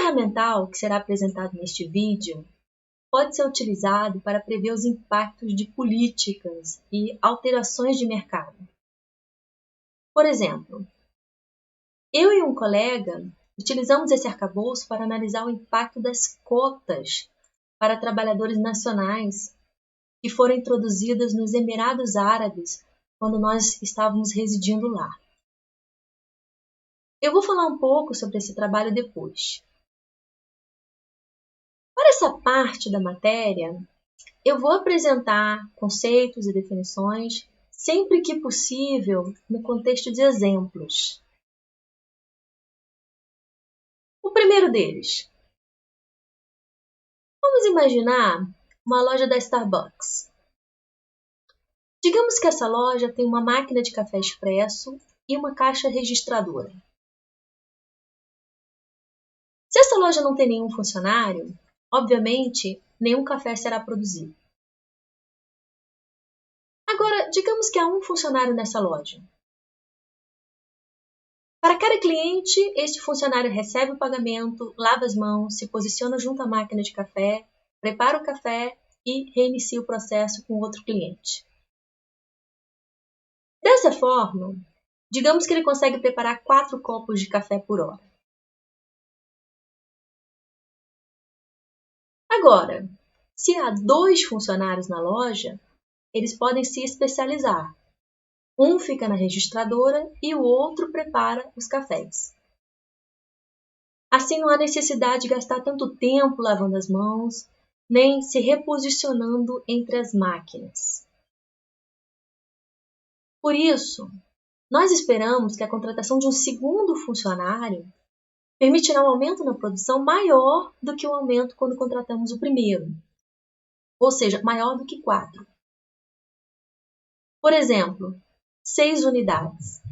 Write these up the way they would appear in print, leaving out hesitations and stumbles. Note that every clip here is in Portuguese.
ferramental que será apresentado neste vídeo pode ser utilizado para prever os impactos de políticas e alterações de mercado. Por exemplo, eu e um colega utilizamos esse arcabouço para analisar o impacto das cotas para trabalhadores nacionais que foram introduzidas nos Emirados Árabes quando nós estávamos residindo lá. Eu vou falar um pouco sobre esse trabalho depois. Para essa parte da matéria, eu vou apresentar conceitos e definições, sempre que possível, no contexto de exemplos. O primeiro deles. Vamos imaginar uma loja da Starbucks. Digamos que essa loja tem uma máquina de café expresso e uma caixa registradora. Se essa loja não tem nenhum funcionário, obviamente, nenhum café será produzido. Agora, digamos que há um funcionário nessa loja. Para cada cliente, este funcionário recebe o pagamento, lava as mãos, se posiciona junto à máquina de café, prepara o café e reinicia o processo com outro cliente. Dessa forma, digamos que ele consegue preparar 4 copos de café por hora. Agora, se há 2 funcionários na loja, eles podem se especializar. Um fica na registradora e o outro prepara os cafés. Assim, não há necessidade de gastar tanto tempo lavando as mãos, nem se reposicionando entre as máquinas. Por isso, nós esperamos que a contratação de um segundo funcionário permitirá um aumento na produção maior do que o aumento quando contratamos o primeiro, ou seja, maior do que 4. Por exemplo, 6 unidades.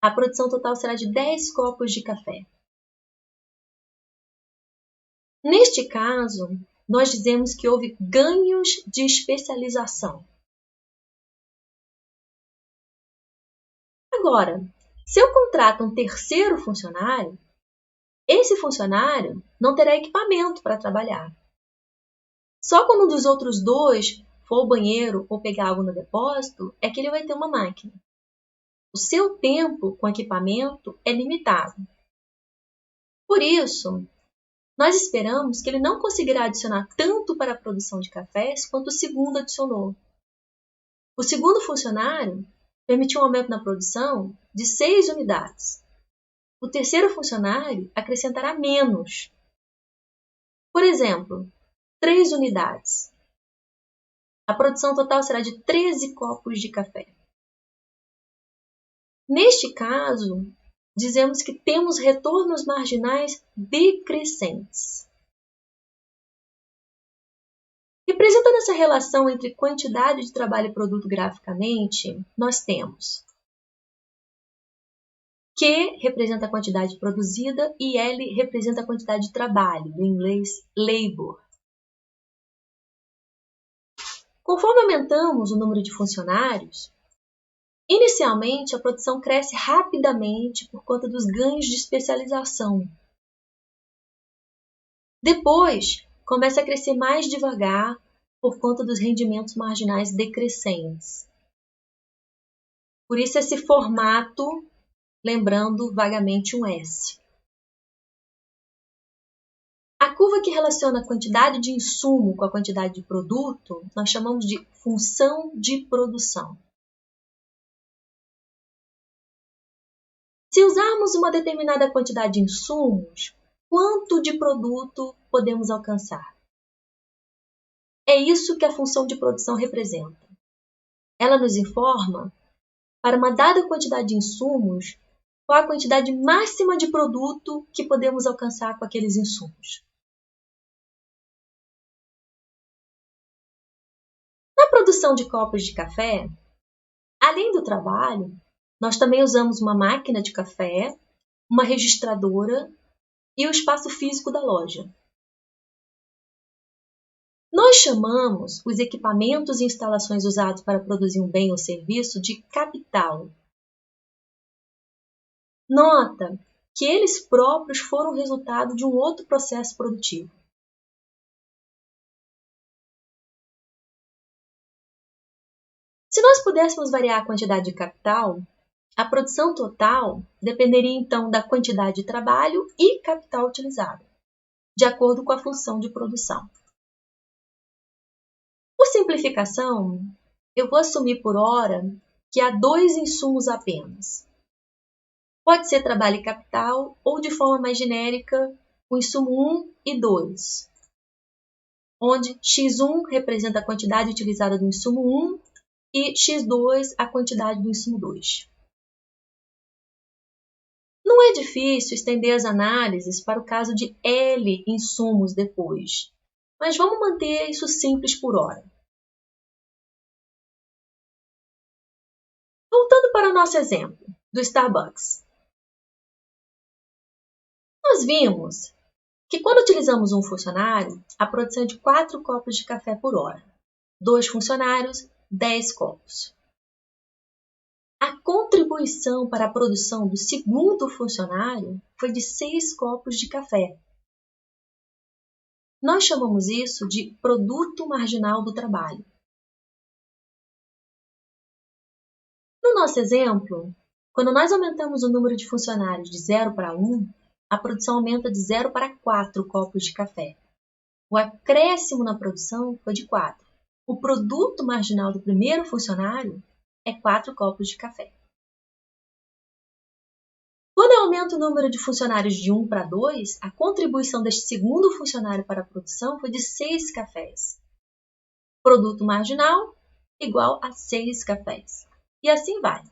A produção total será de 10 copos de café. Neste caso, nós dizemos que houve ganhos de especialização. Agora, se eu contrato um terceiro funcionário, esse funcionário não terá equipamento para trabalhar. Só quando um dos outros 2 for ao banheiro ou pegar água no depósito, é que ele vai ter uma máquina. O seu tempo com equipamento é limitado. Por isso, nós esperamos que ele não conseguirá adicionar tanto para a produção de cafés quanto o segundo adicionou. O segundo funcionário permitiu um aumento na produção de 6 unidades. O terceiro funcionário acrescentará menos. Por exemplo, 3 unidades. A produção total será de 13 copos de café. Neste caso, dizemos que temos retornos marginais decrescentes. Representando essa relação entre quantidade de trabalho e produto graficamente, nós temos Q representa a quantidade produzida e L representa a quantidade de trabalho, do inglês labor. Conforme aumentamos o número de funcionários, inicialmente a produção cresce rapidamente por conta dos ganhos de especialização. Depois, começa a crescer mais devagar por conta dos rendimentos marginais decrescentes. Por isso esse formato, lembrando vagamente um S. A curva que relaciona a quantidade de insumo com a quantidade de produto, nós chamamos de função de produção. Se usarmos uma determinada quantidade de insumos, quanto de produto podemos alcançar? É isso que a função de produção representa. Ela nos informa, para uma dada quantidade de insumos, qual a quantidade máxima de produto que podemos alcançar com aqueles insumos. Na produção de copos de café, além do trabalho, nós também usamos uma máquina de café, uma registradora e o espaço físico da loja. Nós chamamos os equipamentos e instalações usados para produzir um bem ou serviço de capital. Nota que eles próprios foram resultado de um outro processo produtivo. Se nós pudéssemos variar a quantidade de capital, a produção total dependeria então da quantidade de trabalho e capital utilizado, de acordo com a função de produção. Por simplificação, eu vou assumir por hora que há 2 insumos apenas. Pode ser trabalho e capital ou, de forma mais genérica, o insumo 1 e 2, onde x1 representa a quantidade utilizada do insumo 1 e x2 a quantidade do insumo 2. Não é difícil estender as análises para o caso de L insumos depois, mas vamos manter isso simples por hora. Voltando para o nosso exemplo do Starbucks. Nós vimos que quando utilizamos um funcionário, a produção é de 4 copos de café por hora. 2 funcionários, 10 copos. A contribuição para a produção do segundo funcionário foi de 6 copos de café. Nós chamamos isso de produto marginal do trabalho. No nosso exemplo, quando nós aumentamos o número de funcionários de 0 para 1, a produção aumenta de 0 para 4 copos de café. O acréscimo na produção foi de 4. O produto marginal do primeiro funcionário é 4 copos de café. Quando eu aumento o número de funcionários de 1 para 2, a contribuição deste segundo funcionário para a produção foi de 6 cafés. Produto marginal igual a 6 cafés. E assim vai.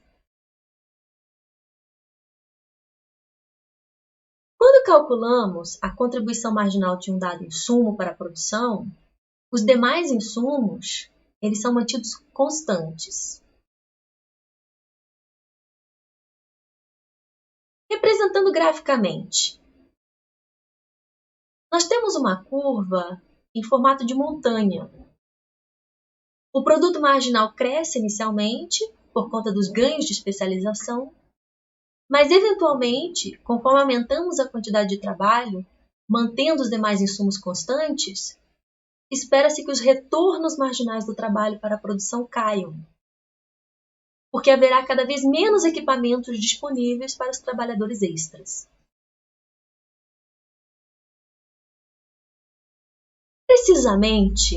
Quando calculamos a contribuição marginal de um dado insumo para a produção, os demais insumos eles são mantidos constantes. Representando graficamente, nós temos uma curva em formato de montanha. O produto marginal cresce inicialmente por conta dos ganhos de especialização, mas eventualmente, conforme aumentamos a quantidade de trabalho, mantendo os demais insumos constantes, espera-se que os retornos marginais do trabalho para a produção caiam, porque haverá cada vez menos equipamentos disponíveis para os trabalhadores extras. Precisamente,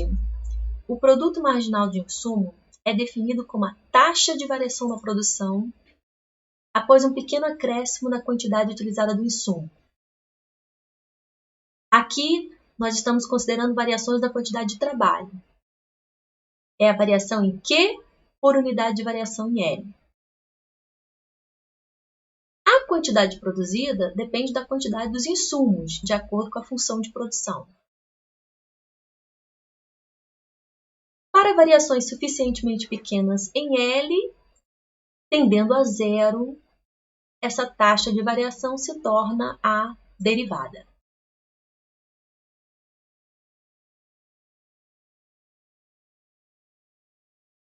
o produto marginal de insumo é definido como a taxa de variação na produção após um pequeno acréscimo na quantidade utilizada do insumo. Aqui, nós estamos considerando variações da quantidade de trabalho. É a variação em Q por unidade de variação em L. A quantidade produzida depende da quantidade dos insumos, de acordo com a função de produção. Para variações suficientemente pequenas em L, tendendo a 0, essa taxa de variação se torna a derivada.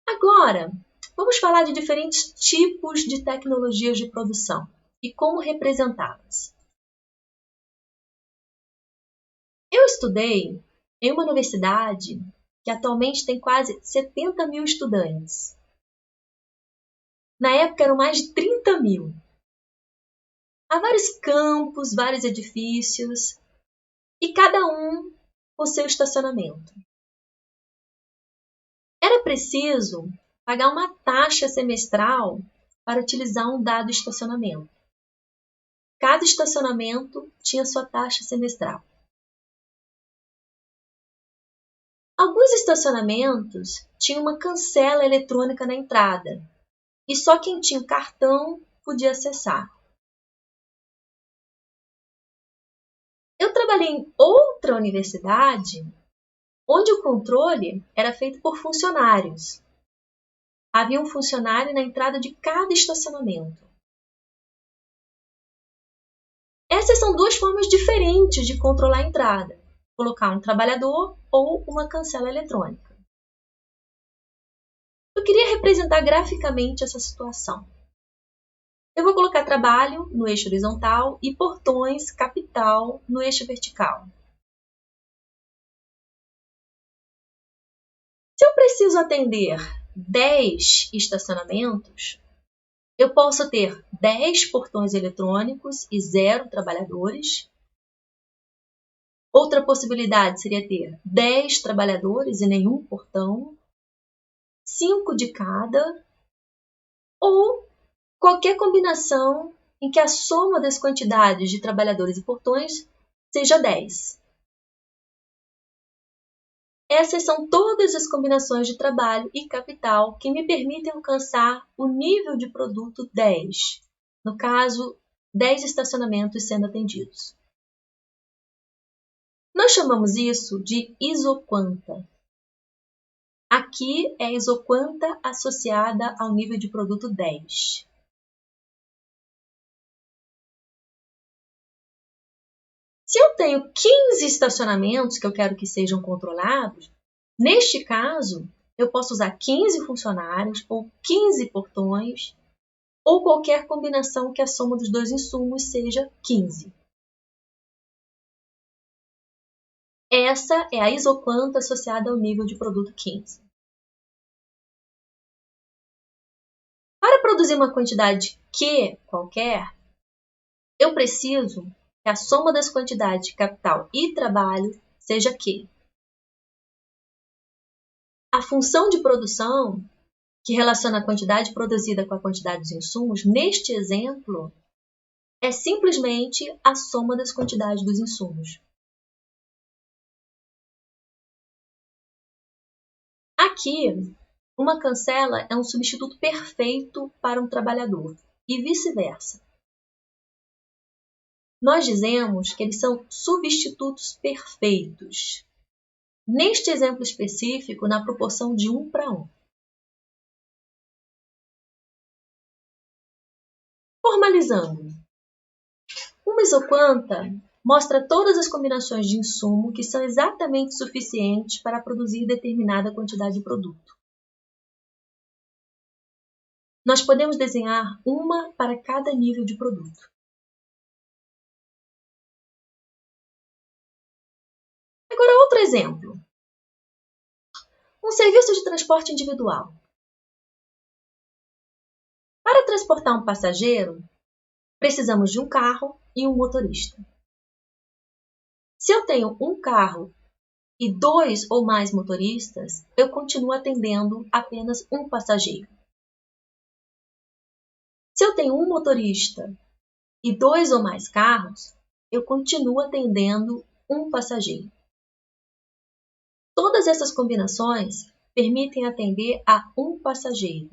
Agora, vamos falar de diferentes tipos de tecnologias de produção e como representá-las. Eu estudei em uma universidade que atualmente tem quase 70 mil estudantes. Na época eram mais de 30 mil. Há vários campos, vários edifícios e cada um com seu estacionamento. Era preciso pagar uma taxa semestral para utilizar um dado estacionamento. Cada estacionamento tinha sua taxa semestral. Alguns estacionamentos tinham uma cancela eletrônica na entrada e só quem tinha o cartão podia acessar. Eu trabalhei em outra universidade onde o controle era feito por funcionários. Havia um funcionário na entrada de cada estacionamento. Essas são 2 formas diferentes de controlar a entrada: colocar um trabalhador ou uma cancela eletrônica. Eu queria representar graficamente essa situação. Eu vou colocar trabalho no eixo horizontal e portões, capital, no eixo vertical. Se eu preciso atender 10 estacionamentos, eu posso ter 10 portões eletrônicos e 0 trabalhadores. Outra possibilidade seria ter 10 trabalhadores e nenhum portão, 5 de cada, ou qualquer combinação em que a soma das quantidades de trabalhadores e portões seja 10. Essas são todas as combinações de trabalho e capital que me permitem alcançar o nível de produto 10, no caso, 10 estacionamentos sendo atendidos. Nós chamamos isso de isoquanta. Aqui é a isoquanta associada ao nível de produto 10. Se eu tenho 15 estacionamentos que eu quero que sejam controlados, neste caso, eu posso usar 15 funcionários ou 15 portões ou qualquer combinação que a soma dos dois insumos seja 15. Essa é a isoquanta associada ao nível de produto 15. Para produzir uma quantidade Q qualquer, eu preciso que a soma das quantidades de capital e trabalho seja Q. A função de produção, que relaciona a quantidade produzida com a quantidade dos insumos, neste exemplo, é simplesmente a soma das quantidades dos insumos. Aqui, uma cancela é um substituto perfeito para um trabalhador, e vice-versa. Nós dizemos que eles são substitutos perfeitos. Neste exemplo específico, na proporção de 1:1. Formalizando, uma isoquanta mostra todas as combinações de insumo que são exatamente suficientes para produzir determinada quantidade de produto. Nós podemos desenhar uma para cada nível de produto. Agora, outro exemplo. Um serviço de transporte individual. Para transportar um passageiro, precisamos de um carro e um motorista. Se eu tenho um carro e 2 ou mais motoristas, eu continuo atendendo apenas um passageiro. Se eu tenho um motorista e 2 ou mais carros, eu continuo atendendo um passageiro. Todas essas combinações permitem atender a um passageiro.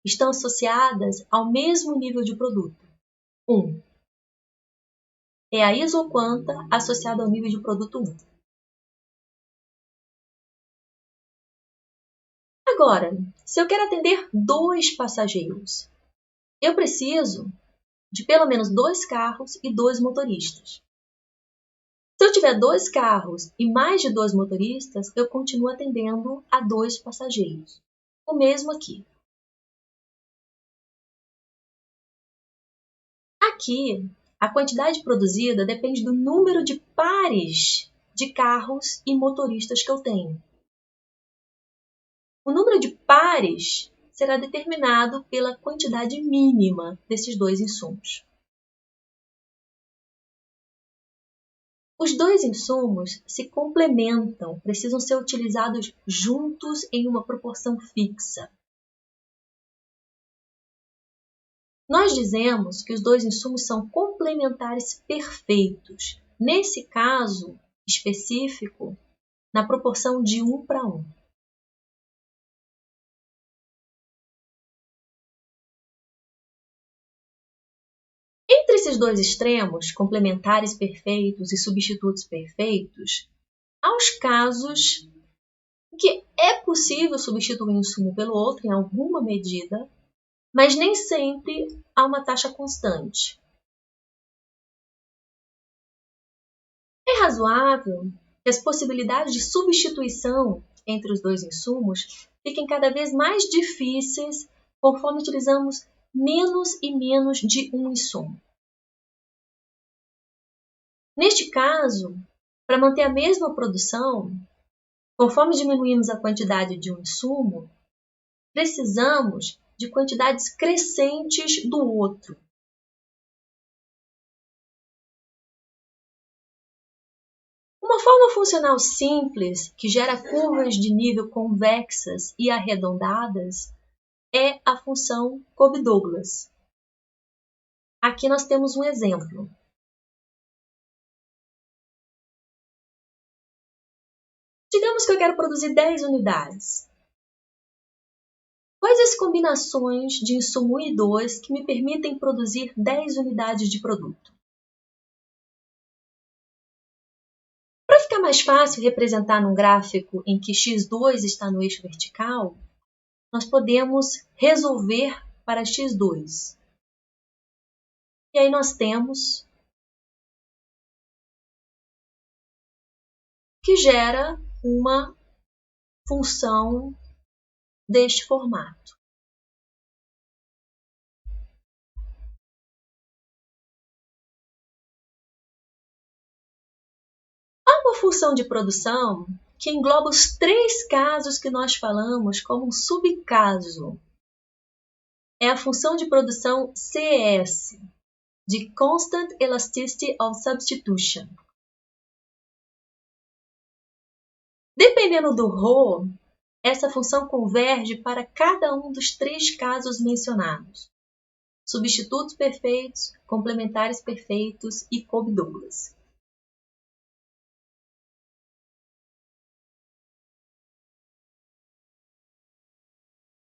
Estão associadas ao mesmo nível de produto, 1. É a isoquanta associada ao nível de produto 1. Agora, se eu quero atender 2 passageiros, eu preciso de pelo menos 2 carros e 2 motoristas. Se eu tiver 2 carros e mais de 2 motoristas, eu continuo atendendo a 2 passageiros. O mesmo aqui. Aqui, a quantidade produzida depende do número de pares de carros e motoristas que eu tenho. O número de pares será determinado pela quantidade mínima desses dois insumos. Os dois insumos se complementam, precisam ser utilizados juntos em uma proporção fixa. Nós dizemos que os dois insumos são complementares perfeitos, nesse caso específico, na proporção de 1:1. Entre esses dois extremos, complementares perfeitos e substitutos perfeitos, há os casos em que é possível substituir um insumo pelo outro em alguma medida, mas nem sempre há uma taxa constante. É razoável que as possibilidades de substituição entre os dois insumos fiquem cada vez mais difíceis conforme utilizamos menos e menos de um insumo. Neste caso, para manter a mesma produção, conforme diminuímos a quantidade de um insumo, precisamos de quantidades crescentes do outro. Uma forma funcional simples, que gera curvas de nível convexas e arredondadas, é a função Cobb-Douglas. Aqui nós temos um exemplo. Digamos que eu quero produzir 10 unidades. Quais as combinações de insumo 1 e 2 que me permitem produzir 10 unidades de produto? Para ficar mais fácil representar num gráfico em que x2 está no eixo vertical, nós podemos resolver para x2. E aí nós temos que gera uma função deste formato. Há uma função de produção que engloba os 3 casos que nós falamos como um subcaso. É a função de produção CES, de Constant Elasticity of Substitution. Dependendo do ρ, essa função converge para cada um dos 3 casos mencionados: substitutos perfeitos, complementares perfeitos e Cobb-Douglas.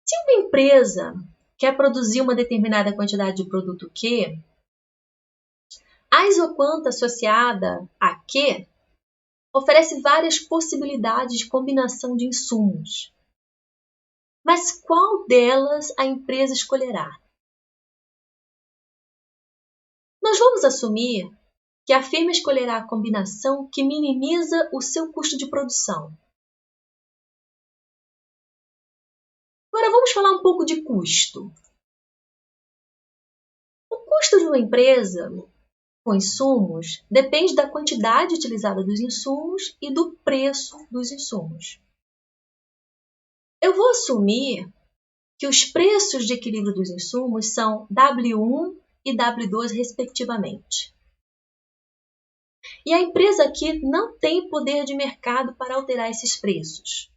Se uma empresa quer produzir uma determinada quantidade de produto Q, a isoquanta associada a Q oferece várias possibilidades de combinação de insumos. Mas qual delas a empresa escolherá? Nós vamos assumir que a firma escolherá a combinação que minimiza o seu custo de produção. Agora vamos falar um pouco de custo. O custo de uma empresa com insumos depende da quantidade utilizada dos insumos e do preço dos insumos. Eu vou assumir que os preços de equilíbrio dos insumos são W1 e W2 respectivamente. E a empresa aqui não tem poder de mercado para alterar esses preços.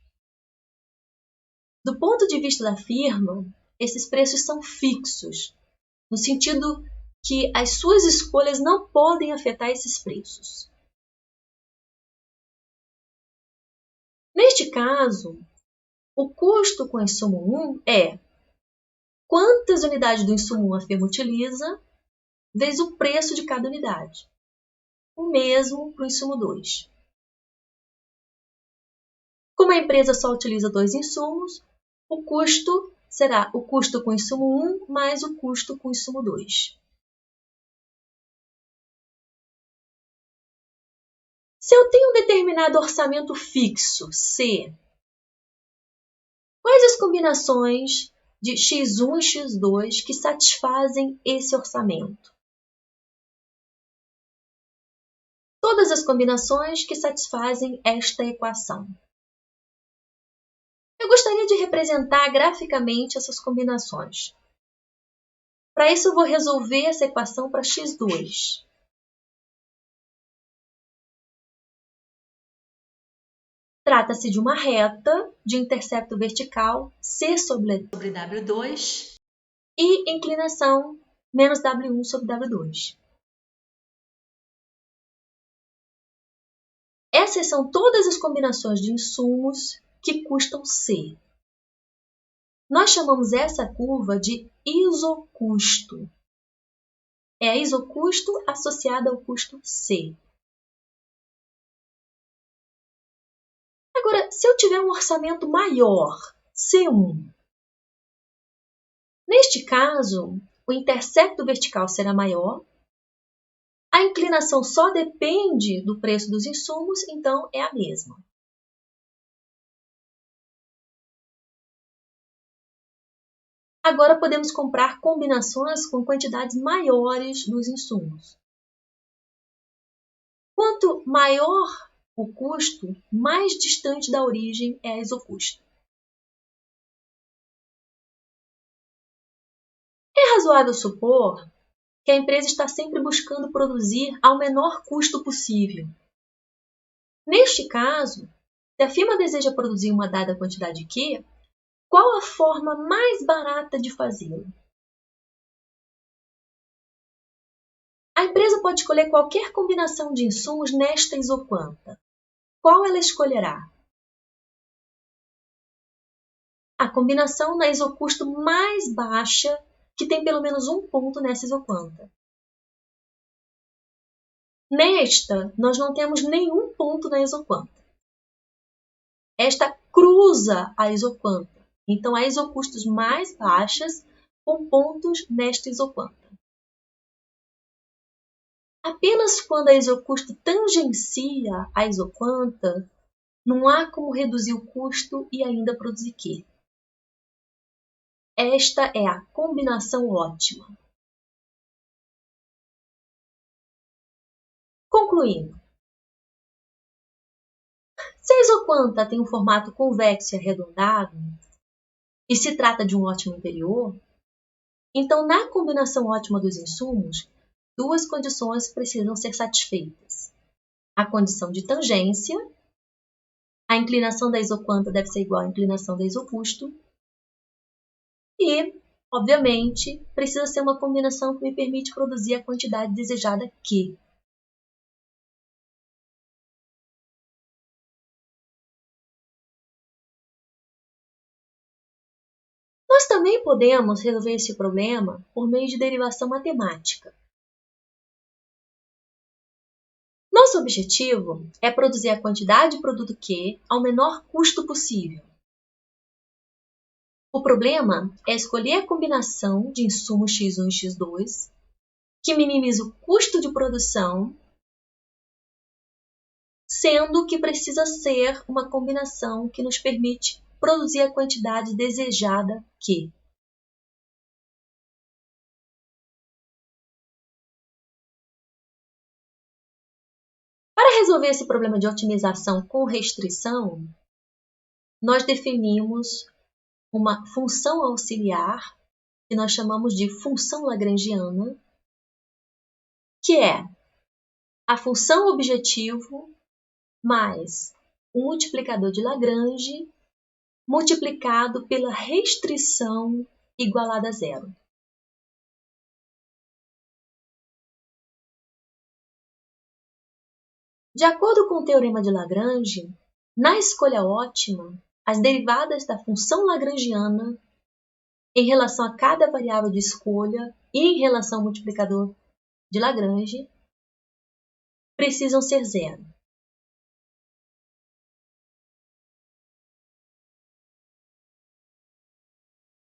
Do ponto de vista da firma, esses preços são fixos, no sentido que as suas escolhas não podem afetar esses preços. Neste caso, o custo com o insumo 1 é quantas unidades do insumo 1 a firma utiliza, vezes o preço de cada unidade. O mesmo para o insumo 2. Como a empresa só utiliza 2 insumos, o custo será o custo com o insumo 1 mais o custo com o insumo 2. Se eu tenho um determinado orçamento fixo, C, quais as combinações de x1 e x2 que satisfazem esse orçamento? Todas as combinações que satisfazem esta equação. Eu gostaria de representar graficamente essas combinações. Para isso, eu vou resolver essa equação para x2. Trata-se de uma reta de intercepto vertical C sobre W2 e inclinação menos W1 sobre W2. Essas são todas as combinações de insumos que custam C. Nós chamamos essa curva de isocusto. É a isocusto associada ao custo C. Agora, se eu tiver um orçamento maior, C1, neste caso, o intercepto vertical será maior, a inclinação só depende do preço dos insumos, então é a mesma. Agora podemos comprar combinações com quantidades maiores dos insumos. Quanto maior o custo, mais distante da origem é a isocusto. É razoável supor que a empresa está sempre buscando produzir ao menor custo possível. Neste caso, se a firma deseja produzir uma dada quantidade Q, qual a forma mais barata de fazê-lo? A empresa pode escolher qualquer combinação de insumos nesta isoquanta. Qual ela escolherá? A combinação na isocusto mais baixa, que tem pelo menos um ponto nessa isoquanta. Nesta, nós não temos nenhum ponto na isoquanta. Esta cruza a isoquanta. Então, há isocustos mais baixas com pontos nesta isoquanta. Apenas quando a isocusto tangencia a isoquanta, não há como reduzir o custo e ainda produzir Q. Esta é a combinação ótima. Concluindo, se a isoquanta tem um formato convexo e arredondado, e se trata de um ótimo interior, então na combinação ótima dos insumos, duas condições precisam ser satisfeitas. A condição de tangência, a inclinação da isoquanta deve ser igual à inclinação da isocusto, e, obviamente, precisa ser uma combinação que me permite produzir a quantidade desejada Q. Nós também podemos resolver esse problema por meio de derivação matemática. Nosso objetivo é produzir a quantidade de produto Q ao menor custo possível. O problema é escolher a combinação de insumos X1 e X2 que minimiza o custo de produção, sendo que precisa ser uma combinação que nos permite produzir a quantidade desejada Q. Para resolver esse problema de otimização com restrição, nós definimos uma função auxiliar, que nós chamamos de função lagrangiana, que é a função objetivo mais o multiplicador de Lagrange multiplicado pela restrição igualada a zero. De acordo com o teorema de Lagrange, na escolha ótima, as derivadas da função lagrangiana em relação a cada variável de escolha e em relação ao multiplicador de Lagrange precisam ser zero.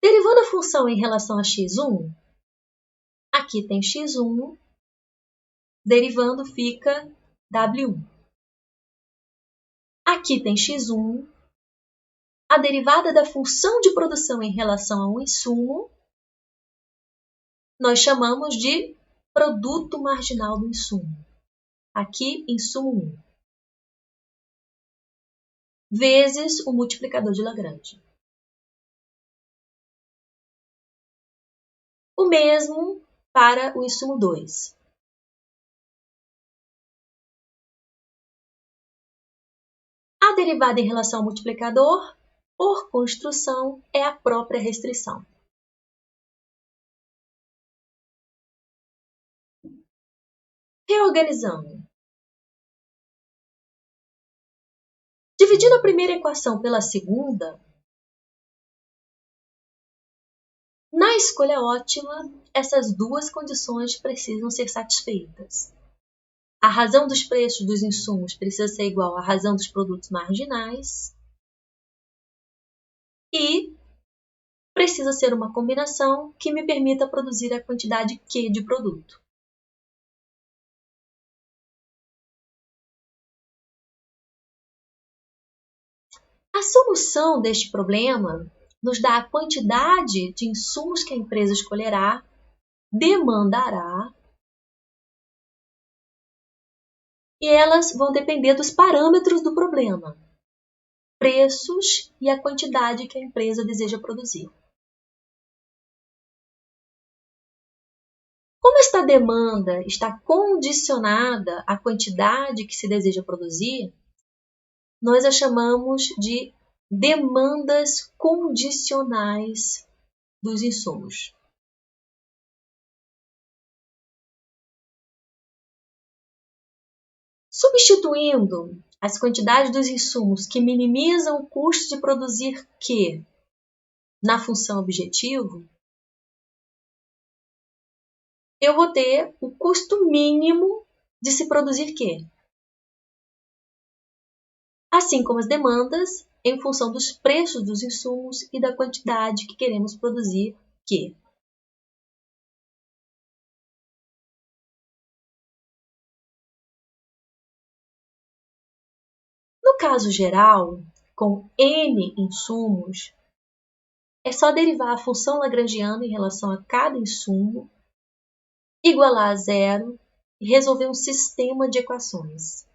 Derivando a função em relação a x1, aqui tem x1, derivando fica w1. Aqui tem x1, a derivada da função de produção em relação a um insumo, nós chamamos de produto marginal do insumo. Aqui, insumo 1, vezes o multiplicador de Lagrange. O mesmo para o insumo 2. A derivada em relação ao multiplicador, por construção, é a própria restrição. Reorganizando. Dividindo a primeira equação pela segunda, na escolha ótima, essas duas condições precisam ser satisfeitas. A razão dos preços dos insumos precisa ser igual à razão dos produtos marginais e precisa ser uma combinação que me permita produzir a quantidade Q de produto. A solução deste problema nos dá a quantidade de insumos que a empresa escolherá, demandará, e elas vão depender dos parâmetros do problema, preços e a quantidade que a empresa deseja produzir. Como esta demanda está condicionada à quantidade que se deseja produzir, nós a chamamos de demandas condicionais dos insumos. Substituindo as quantidades dos insumos que minimizam o custo de produzir Q na função objetivo, eu vou ter o custo mínimo de se produzir Q. Assim como as demandas em função dos preços dos insumos e da quantidade que queremos produzir Q. No caso geral, com N insumos, é só derivar a função lagrangiana em relação a cada insumo, igualar a zero e resolver um sistema de equações.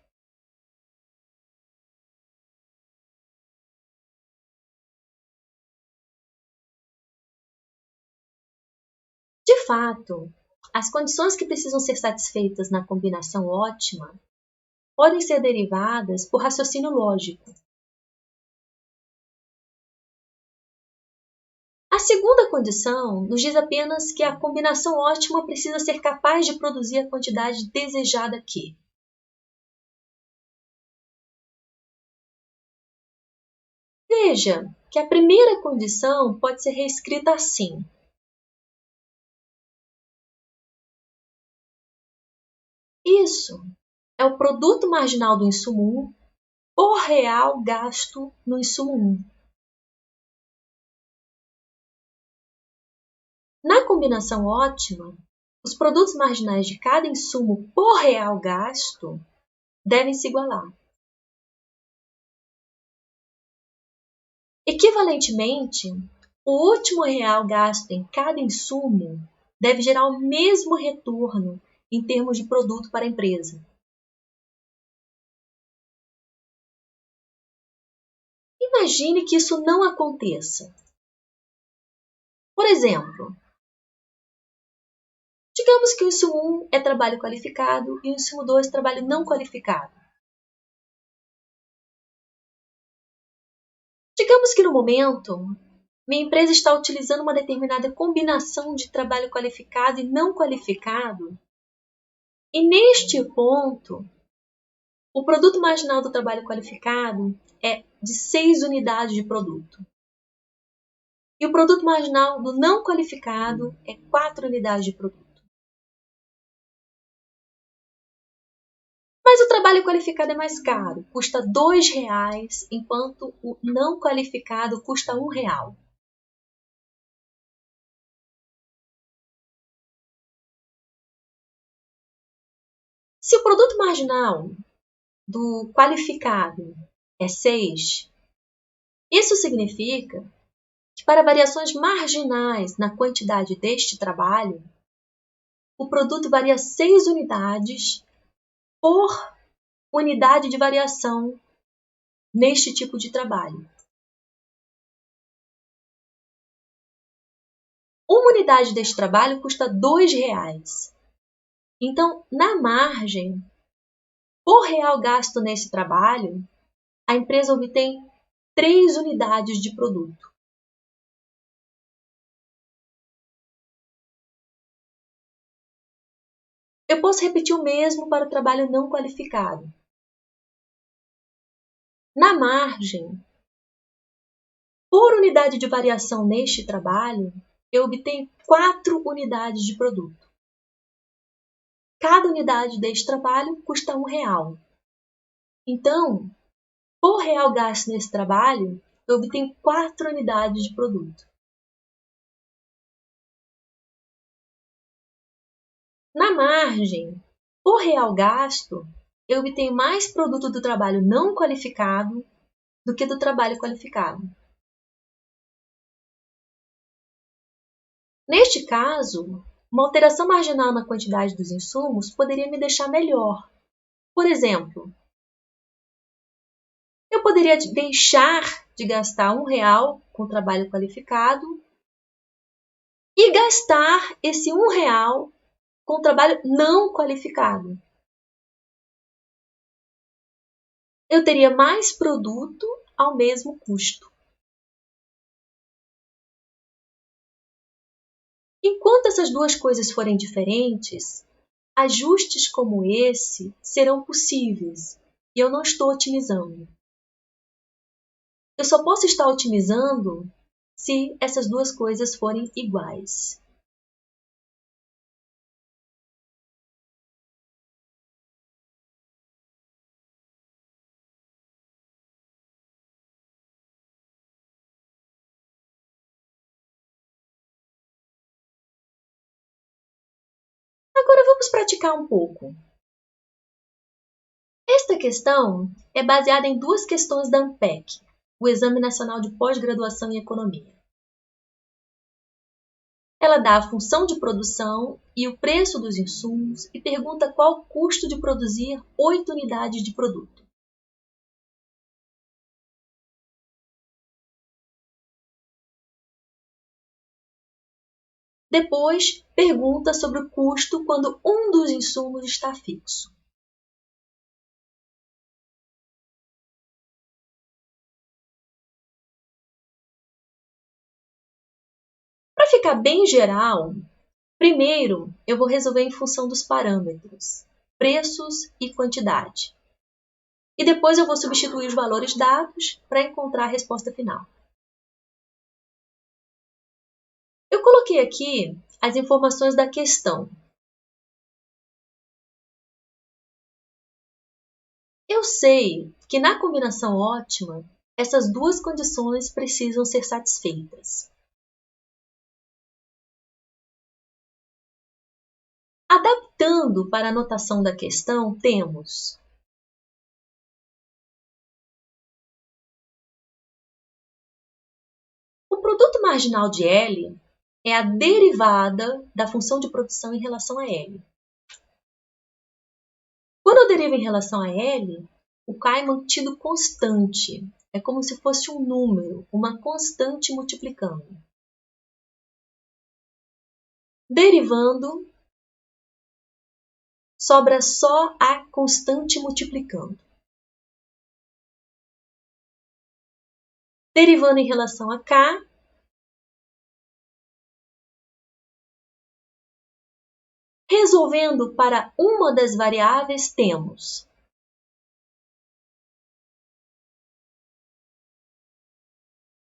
De fato, as condições que precisam ser satisfeitas na combinação ótima podem ser derivadas por raciocínio lógico. A segunda condição nos diz apenas que a combinação ótima precisa ser capaz de produzir a quantidade desejada Q. Veja que a primeira condição pode ser reescrita assim. Isso é o produto marginal do insumo 1 por real gasto no insumo 1. Na combinação ótima, os produtos marginais de cada insumo por real gasto devem se igualar. Equivalentemente, o último real gasto em cada insumo deve gerar o mesmo retorno em termos de produto para a empresa. Imagine que isso não aconteça. Por exemplo, digamos que o insumo 1 é trabalho qualificado e o insumo 2 é trabalho não qualificado. Digamos que no momento, minha empresa está utilizando uma determinada combinação de trabalho qualificado e não qualificado, e neste ponto, o produto marginal do trabalho qualificado é de 6 unidades de produto. E o produto marginal do não qualificado é 4 unidades de produto. Mas o trabalho qualificado é mais caro, custa R$ 2,00, enquanto o não qualificado custa R$ 1,00. Se o produto marginal do qualificado é 6, isso significa que para variações marginais na quantidade deste trabalho, o produto varia 6 unidades por unidade de variação neste tipo de trabalho. Uma unidade deste trabalho custa R$ 2,00. Então, na margem, por real gasto nesse trabalho, a empresa obtém 3 unidades de produto. Eu posso repetir o mesmo para o trabalho não qualificado. Na margem, por unidade de variação neste trabalho, eu obtenho 4 unidades de produto. Cada unidade deste trabalho custa R$ 1,00. Então, por real gasto nesse trabalho, eu obtenho 4 unidades de produto. Na margem, por real gasto, eu obtenho mais produto do trabalho não qualificado do que do trabalho qualificado. Neste caso, uma alteração marginal na quantidade dos insumos poderia me deixar melhor. Por exemplo, eu poderia deixar de gastar R$ 1 com trabalho qualificado e gastar esse R$ 1 com trabalho não qualificado. Eu teria mais produto ao mesmo custo. Enquanto essas duas coisas forem diferentes, ajustes como esse serão possíveis e eu não estou otimizando. Eu só posso estar otimizando se essas duas coisas forem iguais. Agora vamos praticar um pouco. Esta questão é baseada em duas questões da ANPEC, o Exame Nacional de Pós-Graduação em Economia. Ela dá a função de produção e o preço dos insumos e pergunta qual o custo de produzir 8 unidades de produto. Depois, pergunta sobre o custo quando um dos insumos está fixo. Para ficar bem geral, primeiro eu vou resolver em função dos parâmetros, preços e quantidade. E depois eu vou substituir os valores dados para encontrar a resposta final. Eu coloquei aqui as informações da questão. Eu sei que na combinação ótima, essas duas condições precisam ser satisfeitas. Adaptando para a notação da questão, temos o produto marginal de L é a derivada da função de produção em relação a L. Quando eu derivo em relação a L, o K é mantido constante. É como se fosse um número, uma constante multiplicando. Derivando, sobra só a constante multiplicando. Derivando em relação a K, resolvendo para uma das variáveis, temos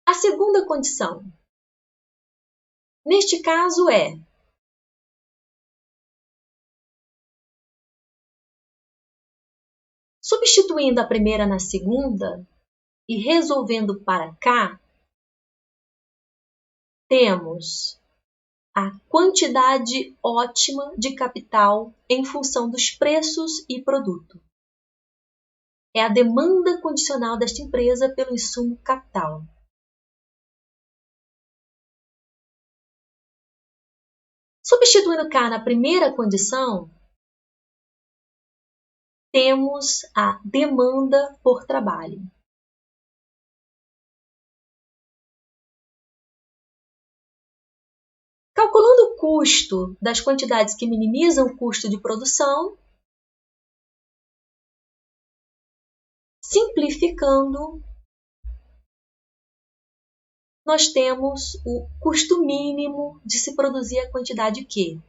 a segunda condição. Neste caso é substituindo a primeira na segunda e resolvendo para K, temos a quantidade ótima de capital em função dos preços e produto. É a demanda condicional desta empresa pelo insumo capital. Substituindo K na primeira condição, temos a demanda por trabalho. Calculando o custo das quantidades que minimizam o custo de produção, simplificando, nós temos o custo mínimo de se produzir a quantidade Q.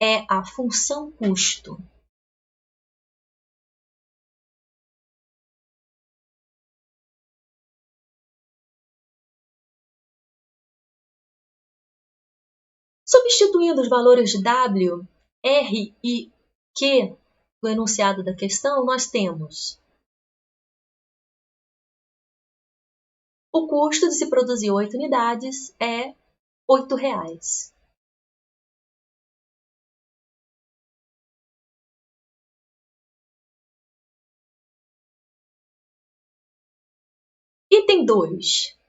É a função custo. Substituindo os valores de W, R e Q do enunciado da questão, nós temos o custo de se produzir 8 unidades é R$ 8,00. Item 2.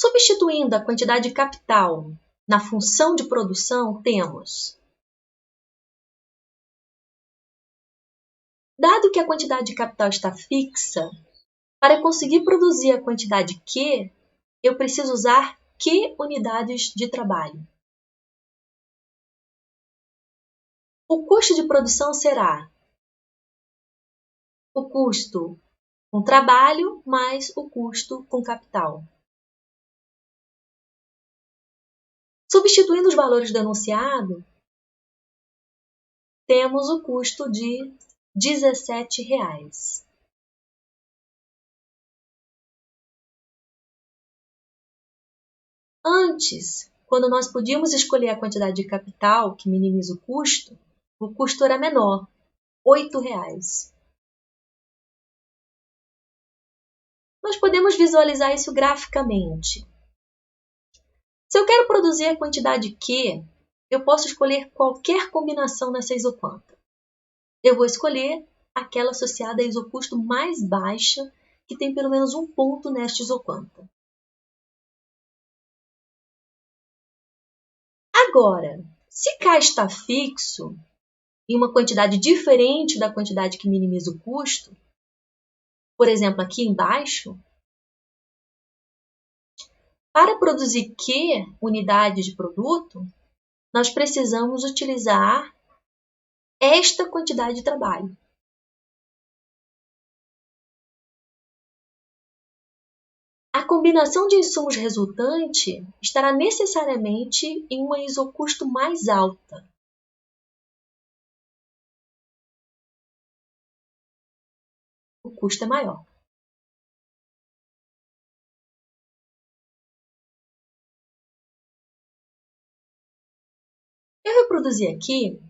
Substituindo a quantidade de capital na função de produção, temos: dado que a quantidade de capital está fixa, para conseguir produzir a quantidade Q, eu preciso usar Q unidades de trabalho. O custo de produção será o custo com trabalho mais o custo com capital. Substituindo os valores do enunciado, temos o custo de R$ 17,00. Antes, quando nós podíamos escolher a quantidade de capital que minimiza o custo era menor, R$ 8,00. Nós podemos visualizar isso graficamente. Se eu quero produzir a quantidade Q, eu posso escolher qualquer combinação nessa isoquanta. Eu vou escolher aquela associada à isocusto mais baixa, que tem pelo menos um ponto nesta isoquanta. Agora, se K está fixo, em uma quantidade diferente da quantidade que minimiza o custo, por exemplo, aqui embaixo, para produzir Q unidades de produto, nós precisamos utilizar esta quantidade de trabalho. A combinação de insumos resultante estará necessariamente em uma isocusto mais alta. O custo é maior. Eu reproduzi aqui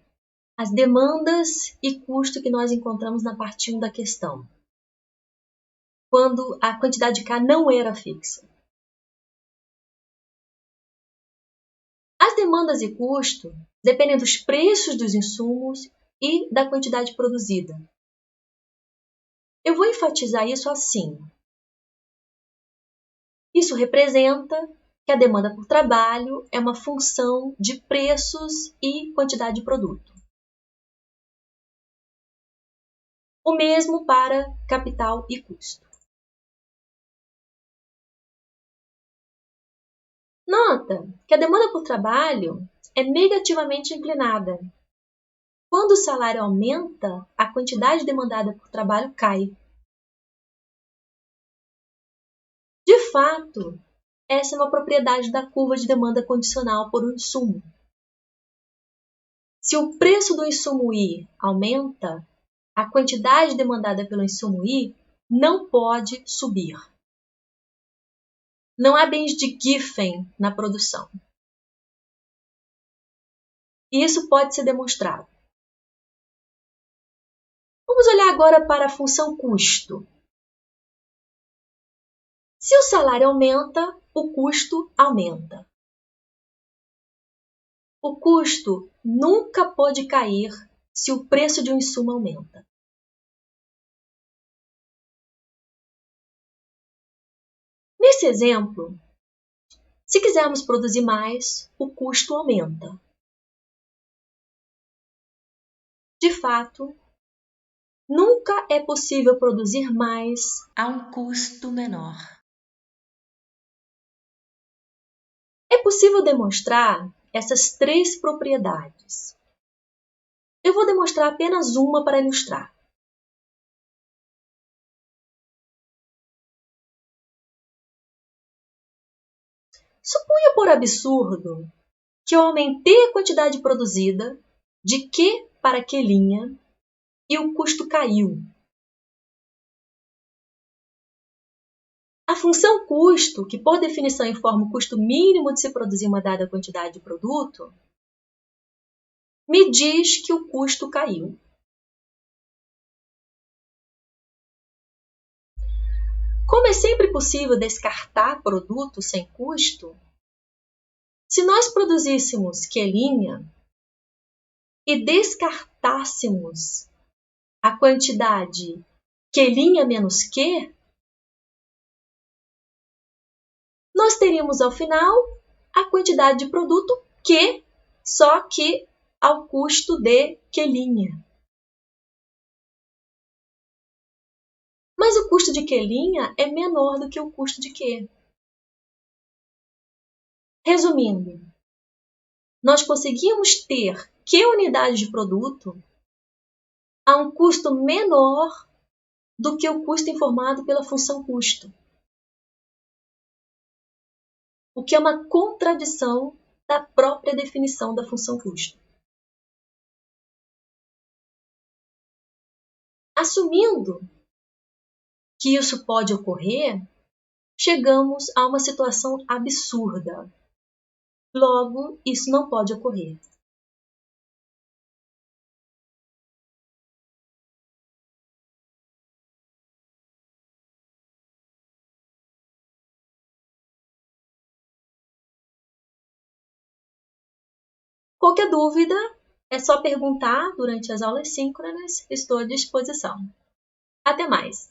as demandas e custo que nós encontramos na parte 1 da questão, quando a quantidade K não era fixa. As demandas e custo dependem dos preços dos insumos e da quantidade produzida. Eu vou enfatizar isso assim. Isso representa que a demanda por trabalho é uma função de preços e quantidade de produto. O mesmo para capital e custo. Nota que a demanda por trabalho é negativamente inclinada. Quando o salário aumenta, a quantidade demandada por trabalho cai. De fato, essa é uma propriedade da curva de demanda condicional por um insumo. Se o preço do insumo I aumenta, a quantidade demandada pelo insumo I não pode subir. Não há bens de Giffen na produção. E isso pode ser demonstrado. Vamos olhar agora para a função custo. Se o salário aumenta, o custo aumenta. O custo nunca pode cair se o preço de um insumo aumenta. Nesse exemplo, se quisermos produzir mais, o custo aumenta. De fato, nunca é possível produzir mais a um custo menor. É possível demonstrar essas três propriedades. Eu vou demonstrar apenas uma para ilustrar. Suponha por absurdo que eu aumentei a quantidade produzida de Q para Q' e o custo caiu. A função custo, que por definição informa o custo mínimo de se produzir uma dada quantidade de produto, me diz que o custo caiu. Como é sempre possível descartar produto sem custo, se nós produzíssemos Q' e descartássemos a quantidade Q' menos Q, nós teríamos ao final a quantidade de produto Q, só que ao custo de Q'. Mas o custo de Q' é menor do que o custo de Q. Resumindo, nós conseguimos ter Q unidades de produto a um custo menor do que o custo informado pela função custo, o que é uma contradição da própria definição da função custo. Assumindo que isso pode ocorrer, chegamos a uma situação absurda. Logo, isso não pode ocorrer. Qualquer dúvida, é só perguntar durante as aulas síncronas, estou à disposição. Até mais!